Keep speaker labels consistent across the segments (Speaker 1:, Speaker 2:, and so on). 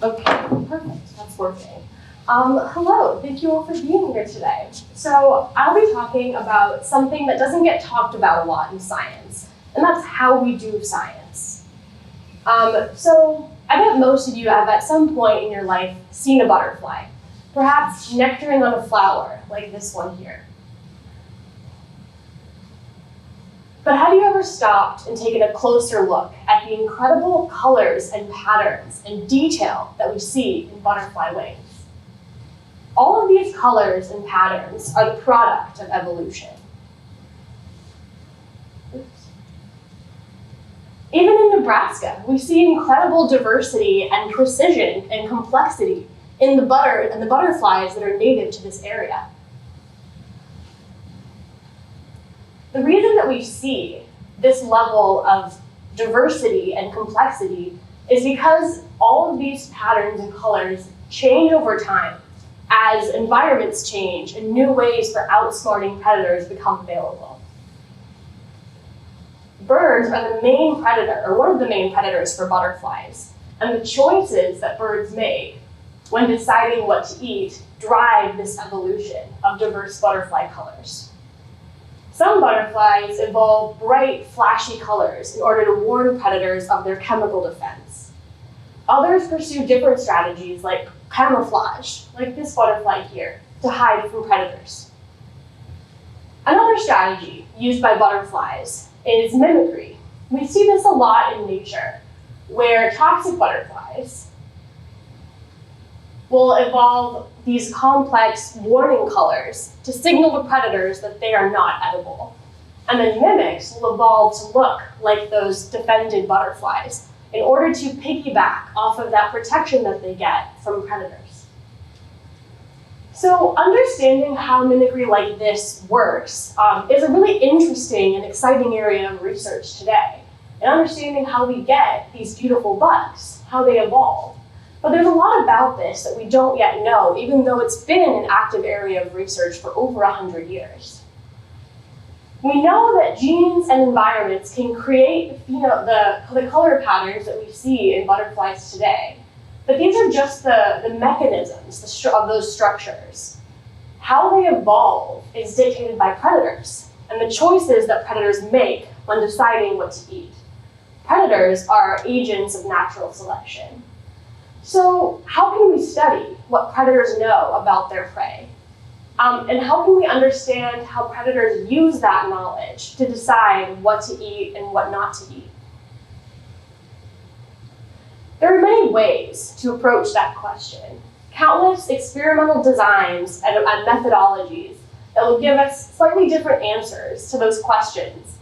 Speaker 1: Okay, perfect. That's working. Hello, thank you all for being here today. So I'll be talking about something that doesn't get talked about a lot in science, and that's how we do science. So I bet most of you have at some point in your life seen a butterfly, perhaps nectaring on a flower, like this one here. But have you ever stopped and taken a closer look at the incredible colors and patterns and detail that we see in butterfly wings? All of these colors and patterns are the product of evolution. Oops. Even in Nebraska, we see incredible diversity and precision and complexity in the butterflies that are native to this area. The reason that we see this level of diversity and complexity is because all of these patterns and colors change over time as environments change and new ways for outsmarting predators become available. Birds are the main predator, or one of the main predators for butterflies, and the choices that birds make when deciding what to eat drive this evolution of diverse butterfly colors. Some butterflies evolve bright, flashy colors in order to warn predators of their chemical defense. Others pursue different strategies like camouflage, like this butterfly here, to hide from predators. Another strategy used by butterflies is mimicry. We see this a lot in nature, where toxic butterflies will evolve these complex warning colors to signal to predators that they are not edible. And then mimics will evolve to look like those defended butterflies in order to piggyback off of that protection that they get from predators. So understanding how mimicry like this works is a really interesting and exciting area of research today. And understanding how we get these beautiful bugs, how they evolve. But there's a lot about this that we don't yet know, even though it's been an active area of research for over 100 years. We know that genes and environments can create the color patterns that we see in butterflies today. But these are just the mechanisms of those structures. How they evolve is dictated by predators and the choices that predators make when deciding what to eat. Predators are agents of natural selection. So how can we study what predators know about their prey? And how can we understand how predators use that knowledge to decide what to eat and what not to eat? There are many ways to approach that question. Countless experimental designs and methodologies that will give us slightly different answers to those questions.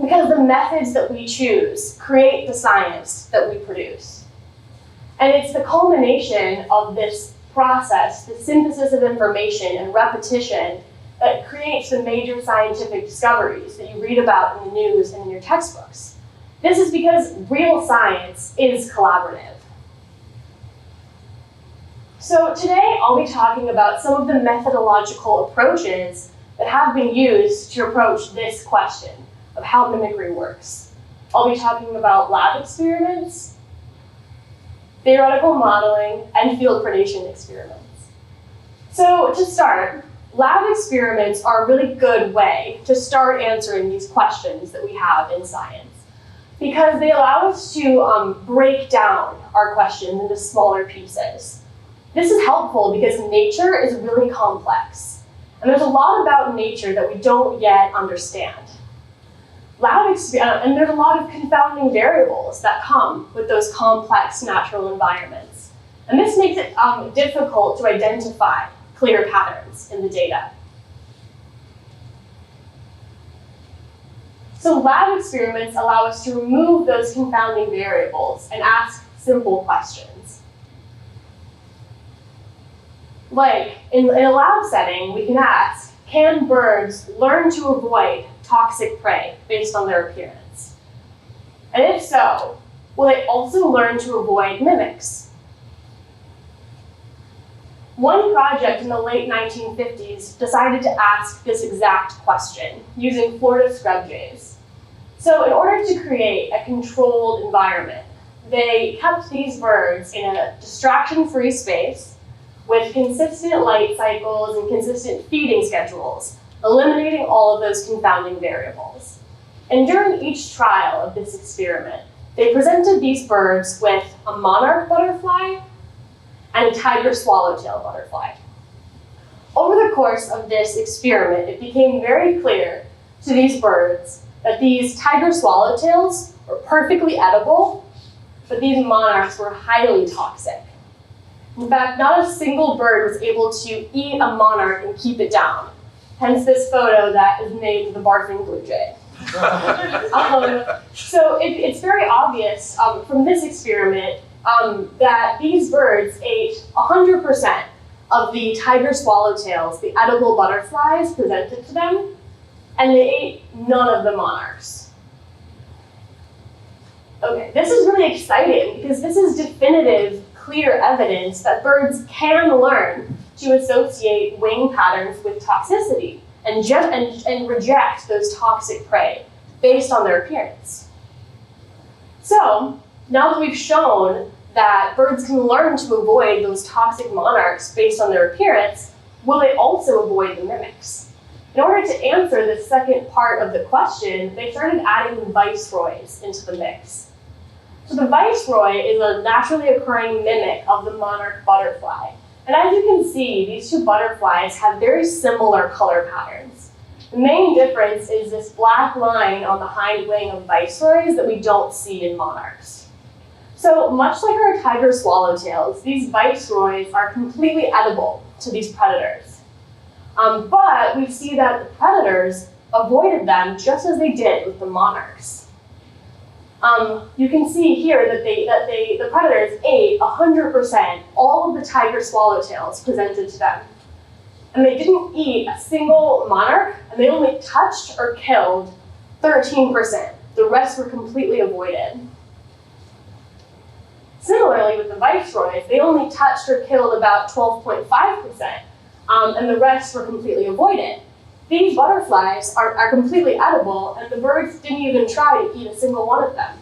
Speaker 1: Because the methods that we choose create the science that we produce. And it's the culmination of this process, the synthesis of information and repetition, that creates the major scientific discoveries that you read about in the news and in your textbooks. This is because real science is collaborative. So today I'll be talking about some of the methodological approaches that have been used to approach this question of how mimicry works. I'll be talking about lab experiments, theoretical modeling, and field predation experiments. So to start, lab experiments are a really good way to start answering these questions that we have in science, because they allow us to break down our questions into smaller pieces. This is helpful because nature is really complex, and there's a lot about nature that we don't yet understand. And there's a lot of confounding variables that come with those complex natural environments. And this makes it difficult to identify clear patterns in the data. So lab experiments allow us to remove those confounding variables and ask simple questions. Like, in a lab setting, we can ask, can birds learn to avoid toxic prey based on their appearance? And if so, will they also learn to avoid mimics? One project in the late 1950s decided to ask this exact question using Florida scrub jays. So in order to create a controlled environment, they kept these birds in a distraction-free space with consistent light cycles and consistent feeding schedules, eliminating all of those confounding variables. And during each trial of this experiment, they presented these birds with a monarch butterfly and a tiger swallowtail butterfly. Over the course of this experiment, it became very clear to these birds that these tiger swallowtails were perfectly edible, but these monarchs were highly toxic. In fact, not a single bird was able to eat a monarch and keep it down. Hence this photo that is named the barfing blue jay. So it's very obvious from this experiment that these birds ate 100% of the tiger swallowtails, the edible butterflies presented to them, and they ate none of the monarchs. Okay, this is really exciting because this is definitive, clear evidence that birds can learn to associate wing patterns with toxicity and reject those toxic prey based on their appearance. So, now that we've shown that birds can learn to avoid those toxic monarchs based on their appearance, will they also avoid the mimics? In order to answer the second part of the question, they started adding the viceroys into the mix. So the viceroy is a naturally occurring mimic of the monarch butterfly. And as you can see, these two butterflies have very similar color patterns. The main difference is this black line on the hind wing of viceroys that we don't see in monarchs. So much like our tiger swallowtails, these viceroys are completely edible to these predators. But we see that the predators avoided them just as they did with the monarchs. You can see here that the predators ate 100% all of the tiger swallowtails presented to them. And they didn't eat a single monarch, and they only touched or killed 13%. The rest were completely avoided. Similarly, with the viceroys, they only touched or killed about 12.5%, and the rest were completely avoided. These butterflies are completely edible, and the birds didn't even try to eat a single one of them.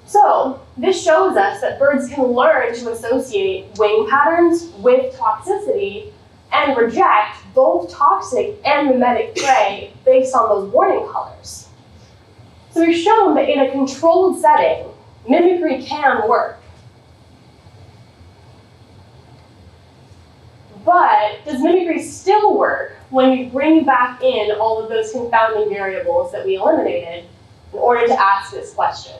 Speaker 1: So, this shows us that birds can learn to associate wing patterns with toxicity and reject both toxic and mimetic prey based on those warning colors. So we've shown that in a controlled setting, mimicry can work. But does mimicry still work when we bring back in all of those confounding variables that we eliminated in order to ask this question?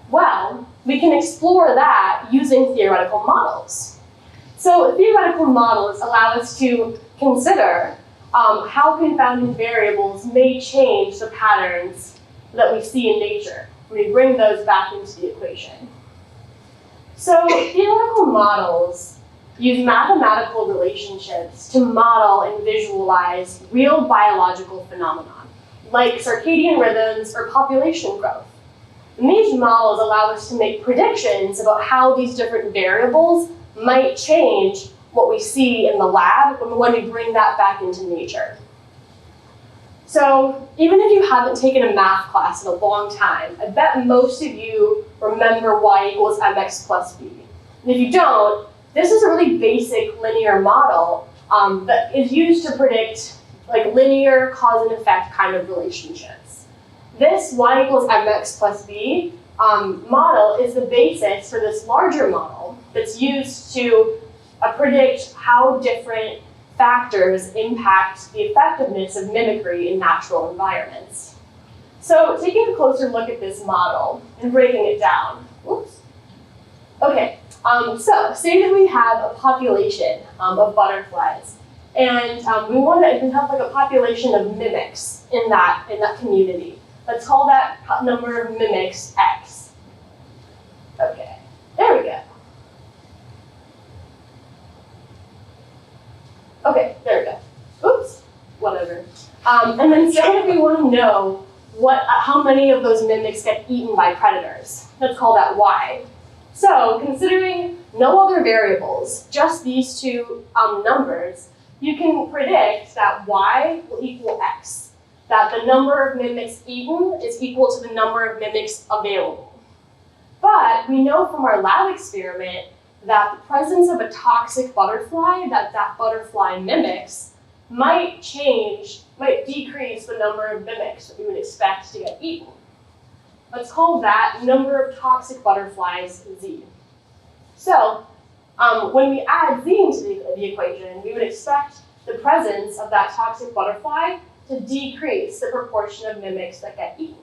Speaker 1: Well, we can explore that using theoretical models. So theoretical models allow us to consider how confounding variables may change the patterns that we see in nature. We bring those back into the equation. So theoretical models use mathematical relationships to model and visualize real biological phenomena, like circadian rhythms or population growth. And these models allow us to make predictions about how these different variables might change what we see in the lab when we bring that back into nature. So even if you haven't taken a math class in a long time, I bet most of you remember y equals mx plus b. And if you don't, this is a really basic linear model that is used to predict like linear cause and effect kind of relationships. This y equals mx plus b model is the basis for this larger model that's used to predict how different factors impact the effectiveness of mimicry in natural environments. So taking a closer look at this model and breaking it down. Oops. Okay, so say that we have a population of butterflies, and we want to have like a population of mimics in that community. Let's call that number of mimics x. Okay, there we go. Okay, there we go. Oops, whatever. And then say that we want to know how many of those mimics get eaten by predators. Let's call that y. So considering no other variables, just these two numbers, you can predict that y will equal x. that the number of mimics eaten is equal to the number of mimics available. But we know from our lab experiment that the presence of a toxic butterfly that butterfly mimics might decrease the number of mimics that we would expect to get eaten. Let's call that number of toxic butterflies Z. So when we add Z into the equation, we would expect the presence of that toxic butterfly to decrease the proportion of mimics that get eaten.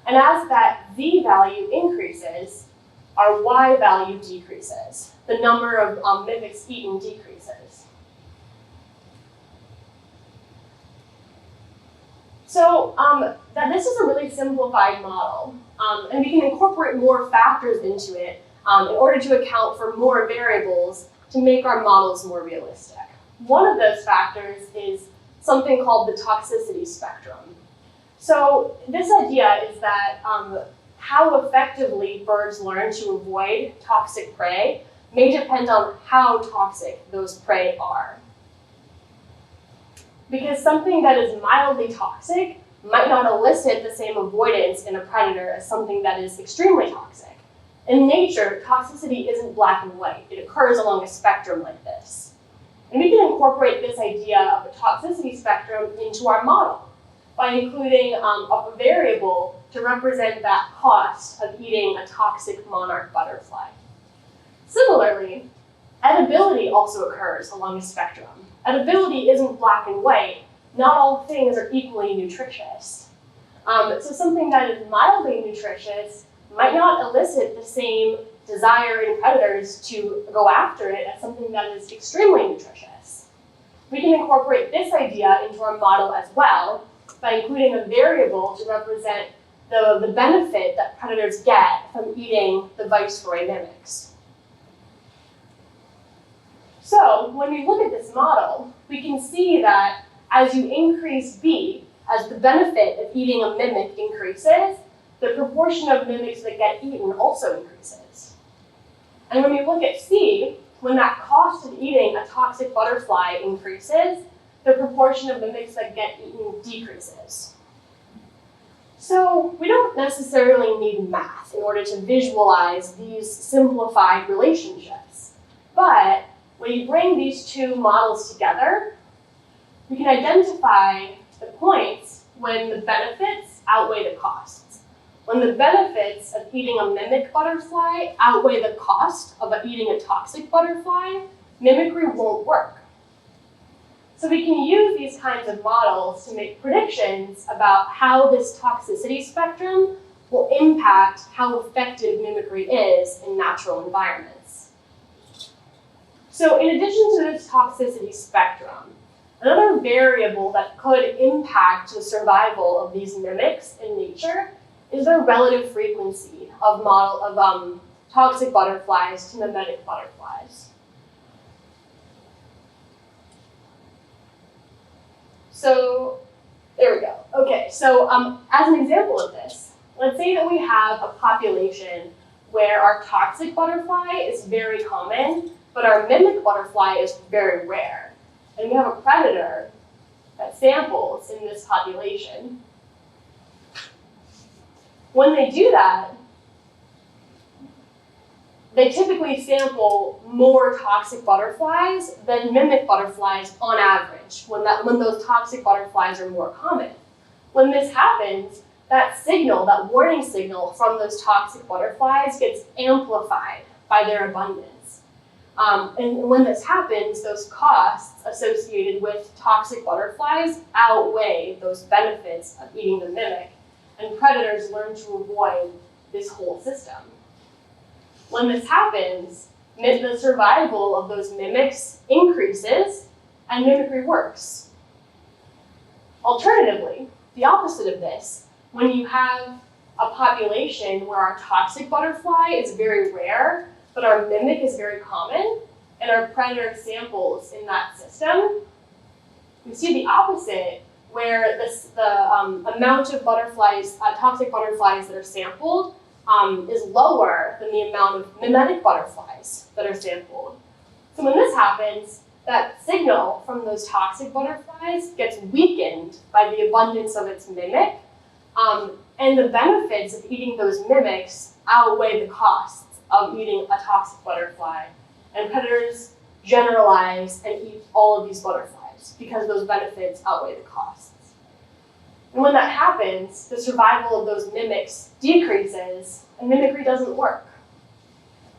Speaker 1: And as that Z value increases, our Y value decreases. The number of mimics eaten decreases. So that this is a really simplified model, and we can incorporate more factors into it in order to account for more variables to make our models more realistic. One of those factors is something called the toxicity spectrum. So this idea is that how effectively birds learn to avoid toxic prey may depend on how toxic those prey are. Because something that is mildly toxic might not elicit the same avoidance in a predator as something that is extremely toxic. In nature, toxicity isn't black and white. It occurs along a spectrum like this. And we can incorporate this idea of a toxicity spectrum into our model by including a variable to represent that cost of eating a toxic monarch butterfly. Similarly, edibility also occurs along a spectrum. Edibility isn't black and white. Not all things are equally nutritious. So something that is mildly nutritious might not elicit the same desire in predators to go after it as something that is extremely nutritious. We can incorporate this idea into our model as well by including a variable to represent the benefit that predators get from eating the viceroy mimics. So when we look at this model, we can see that as you increase B, as the benefit of eating a mimic increases, the proportion of mimics that get eaten also increases. And when we look at C, when that cost of eating a toxic butterfly increases, the proportion of mimics that get eaten decreases. So we don't necessarily need math in order to visualize these simplified relationships. But when you bring these two models together, we can identify the points when the benefits outweigh the costs. When the benefits of eating a mimic butterfly outweigh the cost of eating a toxic butterfly, mimicry won't work. So we can use these kinds of models to make predictions about how this toxicity spectrum will impact how effective mimicry is in natural environments. So in addition to this toxicity spectrum, another variable that could impact the survival of these mimics in nature is their relative frequency of toxic butterflies to mimetic butterflies. So there we go. Okay, so as an example of this, let's say that we have a population where our toxic butterfly is very common, but our mimic butterfly is very rare. And we have a predator that samples in this population. When they do that, they typically sample more toxic butterflies than mimic butterflies on average, when those toxic butterflies are more common. When this happens, that signal, that warning signal from those toxic butterflies gets amplified by their abundance. And when this happens, those costs associated with toxic butterflies outweigh those benefits of eating the mimic, and predators learn to avoid this whole system. When this happens, the survival of those mimics increases and mimicry works. Alternatively, the opposite of this, when you have a population where our toxic butterfly is very rare, but our mimic is very common, and our predator samples in that system, we see the opposite, where the amount of butterflies, toxic butterflies that are sampled is lower than the amount of mimetic butterflies that are sampled. So when this happens, that signal from those toxic butterflies gets weakened by the abundance of its mimic, and the benefits of eating those mimics outweigh the costs of eating a toxic butterfly. And predators generalize and eat all of these butterflies because those benefits outweigh the costs. And when that happens, the survival of those mimics decreases and mimicry doesn't work.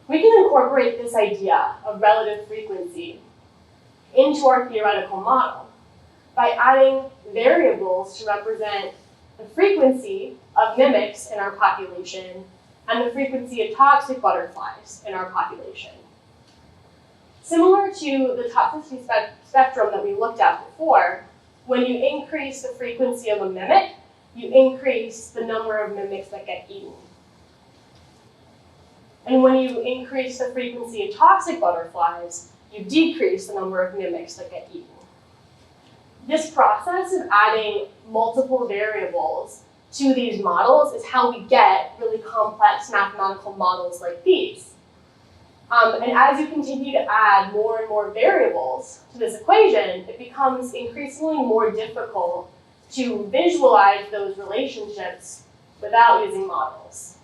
Speaker 1: We can incorporate this idea of relative frequency into our theoretical model by adding variables to represent the frequency of mimics in our population and the frequency of toxic butterflies in our population. Similar to the toxicity spectrum that we looked at before, when you increase the frequency of a mimic, you increase the number of mimics that get eaten. And when you increase the frequency of toxic butterflies, you decrease the number of mimics that get eaten. This process of adding multiple variables to these models is how we get really complex mathematical models like these. And as you continue to add more and more variables to this equation, it becomes increasingly more difficult to visualize those relationships without using models.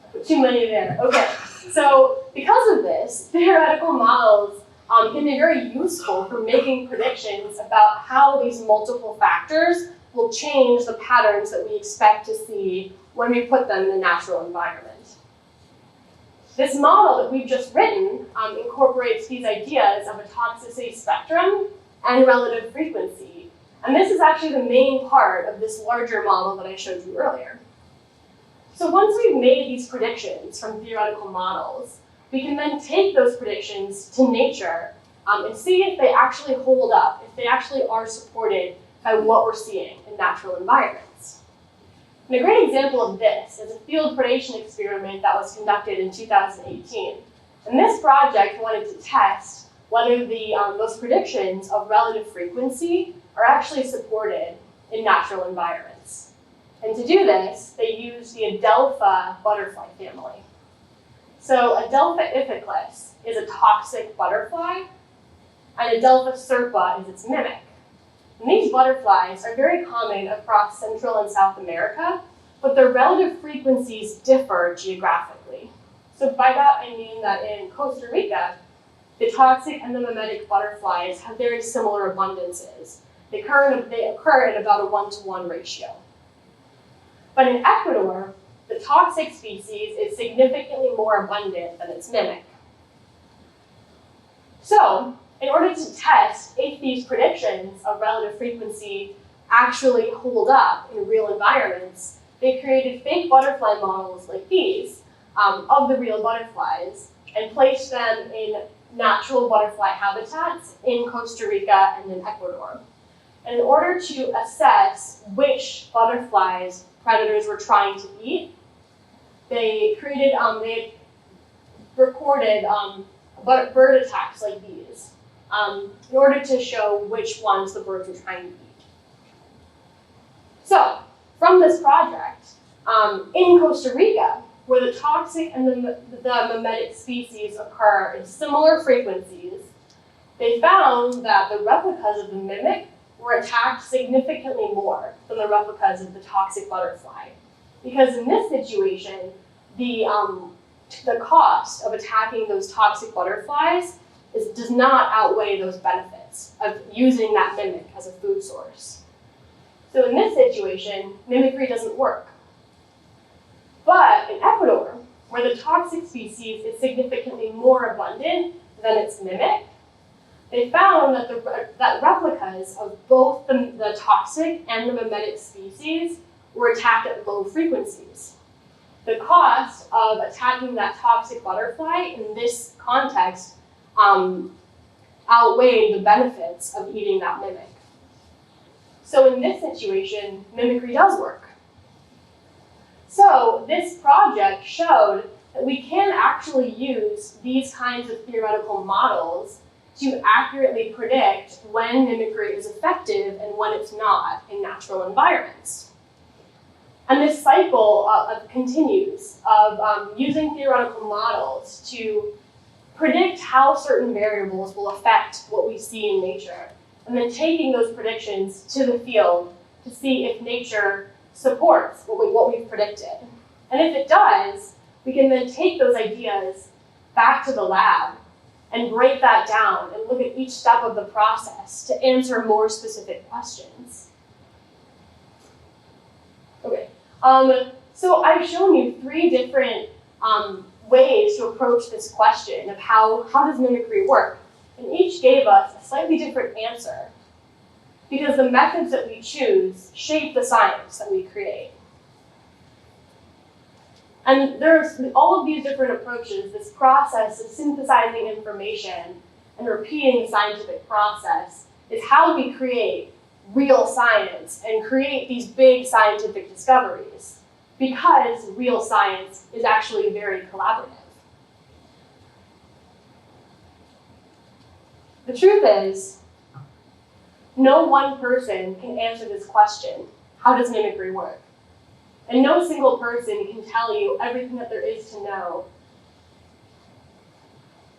Speaker 1: I put too many there. Okay, so because of this, theoretical models can be very useful for making predictions about how these multiple factors will change the patterns that we expect to see when we put them in the natural environment. This model that we've just written incorporates these ideas of a toxicity spectrum and relative frequency. And this is actually the main part of this larger model that I showed you earlier. So once we've made these predictions from theoretical models, we can then take those predictions to nature and see if they actually hold up, if they actually are supported by what we're seeing in natural environments. And a great example of this is a field predation experiment that was conducted in 2018. And this project wanted to test whether those predictions of relative frequency are actually supported in natural environments. And to do this, they used the Adelpha butterfly family. So Adelpha iphiclus is a toxic butterfly, and Adelpha serpa is its mimic. And these butterflies are very common across Central and South America, but their relative frequencies differ geographically. So by that I mean that in Costa Rica, the toxic and the mimetic butterflies have very similar abundances. They occur in about a 1-to-1 ratio. But in Ecuador, the toxic species is significantly more abundant than its mimic. So, in order to test if these predictions of relative frequency actually hold up in real environments, they created fake butterfly models like these of the real butterflies and placed them in natural butterfly habitats in Costa Rica and in Ecuador. And in order to assess which butterflies predators were trying to eat, they recorded bird attacks like these in order to show which ones the birds were trying to eat. So, from this project, in Costa Rica, where the toxic and the mimetic species occur in similar frequencies, they found that the replicas of the mimic were attacked significantly more than the replicas of the toxic butterfly. Because in this situation, the cost of attacking those toxic butterflies does not outweigh those benefits of using that mimic as a food source. So in this situation, mimicry doesn't work. But in Ecuador, where the toxic species is significantly more abundant than its mimic, they found that replicas of both the toxic and the mimetic species were attacked at low frequencies. The cost of attacking that toxic butterfly in this context outweighed the benefits of eating that mimic. So in this situation, mimicry does work. So this project showed that we can actually use these kinds of theoretical models to accurately predict when mimicry is effective and when it's not in natural environments. And this cycle continues of using theoretical models to predict how certain variables will affect what we see in nature, and then taking those predictions to the field to see if nature supports what we've predicted. And if it does, we can then take those ideas back to the lab and break that down and look at each step of the process to answer more specific questions. Okay, so I've shown you 3 different ways to approach this question of how does mimicry work? And each gave us a slightly different answer because the methods that we choose shape the science that we create. And there's all of these different approaches, this process of synthesizing information and repeating the scientific process is how we create real science and create these big scientific discoveries, because real science is actually very collaborative. The truth is, no one person can answer this question, how does mimicry work? And no single person can tell you everything that there is to know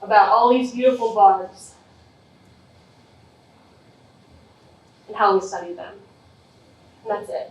Speaker 1: about all these beautiful bugs and how we study them. And that's it.